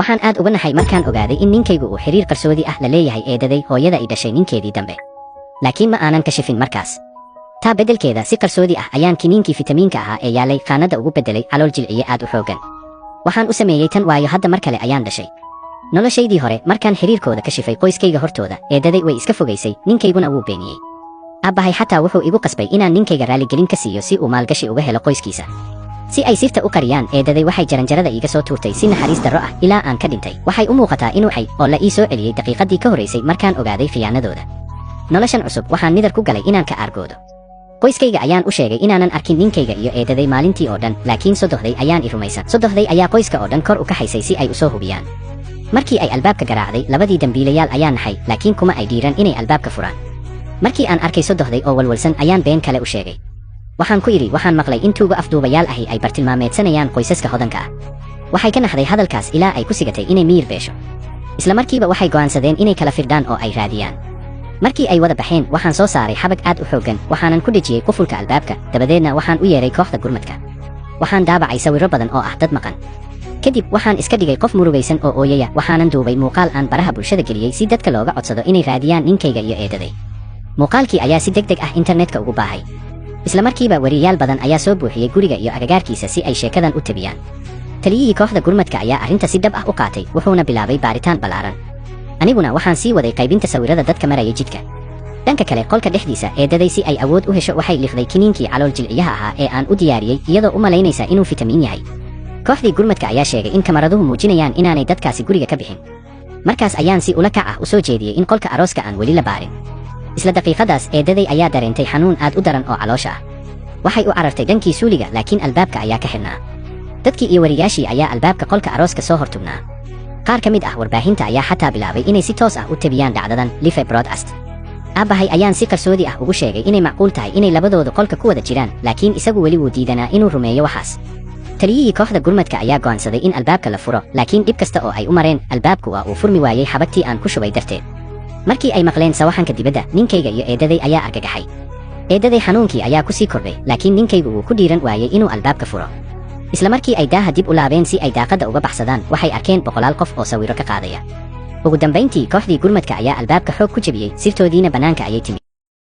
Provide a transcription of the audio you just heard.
waxaan aad uga naxay markaan ogaaday in ninkaygu uu xiriir qarsoodi ah la leeyahay eedaday hooyada ay dhashay ninkeedii dambe. Laakiin ma aanan kashifin markaas. taa beddelkeeda si qarsoodi ah ayaan kiniinkii fitamiinka ahaa ee yaalay qaanada ugu beddelay calool jilciye aad u xooggan. Waxaan u sameeyey tan waayo hadda mar kale ayaan dhashay. Noloshaydii hore markaan xiriirkooda ka shifay qoyskayga hortooda, eedaday way iska fogaysay, ninkayguna wuu beeniyey. Aabbahay xataa wuxuu igu qasbay inaan ninkayga raaligelin ka siiyo si uu maalgashi uga helo qoyskiisa. Si ay sirta u qariyaan, eedaday waxay jaranjarada iiga soo tuurtay si naxariis darro ah ilaa aan ka dhintay. Waxay u muuqataa inuu xay oo la ii soo celiyey daqiiqadii ka horeysay markaan ogaaday khiyaanadooda. Noloshan cusub waxaan nidar ku galay inaan ka aargoodo. Qoyskayga ayaan u sheegay inaanan arkin ninkayga iyo eedaday maalintii oo dhan, laakiin sodohday ayaan i rumaysan. Sodohday ayaa qoyska oo dhan kor u kaxaysay si ay u soo hubiyaan. Markii ay albaabka garaacday, labadii dambiilayaal ayaa naxay, laakiin kuma ay dhiiran inay albaabka furaan. Markii aan arkay sodohday oo walwalsan ayaan been kale u sheegay. Waxaan ku idhi waxaan maqlay in tuugo afduubayaal ahi ay bartilmaameedsanayaan qoysaska hodanka ah. Waxay ka naxday hadalkaas ilaa ay ku sigatay inay miyir beesho. Isla markiiba waxay go'aansadeen inay kala firdhaan oo ay raadiyaan. Markii ay wada baxeen, waxaan soo saaray xabag aad u xooggan, waxaanan ku dhejiyey qufulka albaabka, dabadeedna waxaan u yeeray kooxda gurmadka. Waxaan daabacay sawirro badan oo ah dad maqan. Kadib waxaan iska dhigay qof murugaysan oo ooyaya, waxaanan duubay muuqaal aan baraha bulshada geliyey si dadka looga codsado inay raadiyaan ninkayga iyo eedaday. Muuqaalkii ayaa si degdeg ah internetka ugu baahay. Isla markiiba wariyaal badan ayaa soo buuxiyey guriga iyo agagaarkiisa si ay sheekadan u tabiyaan. Taliyihii kooxda gurmadka ayaa arrinta si dhab ah u qaatay, wuxuuna bilaabay baaritaan ballaaran. Aniguna waxaan sii waday qaybinta sawirrada dadka maraya jidka. Dhanka kale, qolka dhexdiisa, eedaday si ay awood u hesho waxay liqday kiniinkii calool jilciyaha ahaa ee aan u diyaariyey, iyadoo u malaynaysa inuu fitamiin yahay. Kooxdii gurmadka ayaa sheegay in kamaraduhu muujinayaan inaanay dadkaasi guriga ka bixin. Markaas ayaan si ula kac ah u soo jeediyey in qolka arooska aan weli la baarin. Isla daqiiqadaas, eedaday ayaa dareentay xanuun aad u daran oo caloosha ah. Waxay u carartay dhankii suuliga, laakiin albaabka ayaa ka xidhnaa. Dadkii iyo wariyaashii ayaa albaabka qolka arooska soo hortugnaa. Qaar ka mid ah warbaahinta ayaa xataa bilaabay inay si toos ah u tabiyaan dhacdadan live broadcast. Aabbahay ayaan si qarsoodi ah ugu sheegay inay macquul tahay inay labadooda qolka ku wada jiraan, laakiin isagu weli wuu diidanaa inuu rumeeyo waxaas. Taliyihii kooxda gurmadka ayaa go'aansaday in albaabka la furo, laakiin dhib kasta oo ay u mareen, albaabku waa uu furmi waayey xabagtii aan ku shubay darteed. Markii ay maqleen sawaxanka dibadda, ninkayga iyo eedaday ayaa argagaxay. Eedaday xanuunkii ayaa ku sii kordhay, laakiin ninkaygu wuu ku dhiiran waayey inuu albaabka furo. Isla markii ay daaha dib u laabeen si ay daaqadda uga baxsadaan, waxay arkeen boqolaal qof oo sawirro ka qaadaya. Ugu dambayntii, kooxdii gurmadka ayaa albaabka xoog ku jebiyey, sirtoodiina bannaanka ayay timid.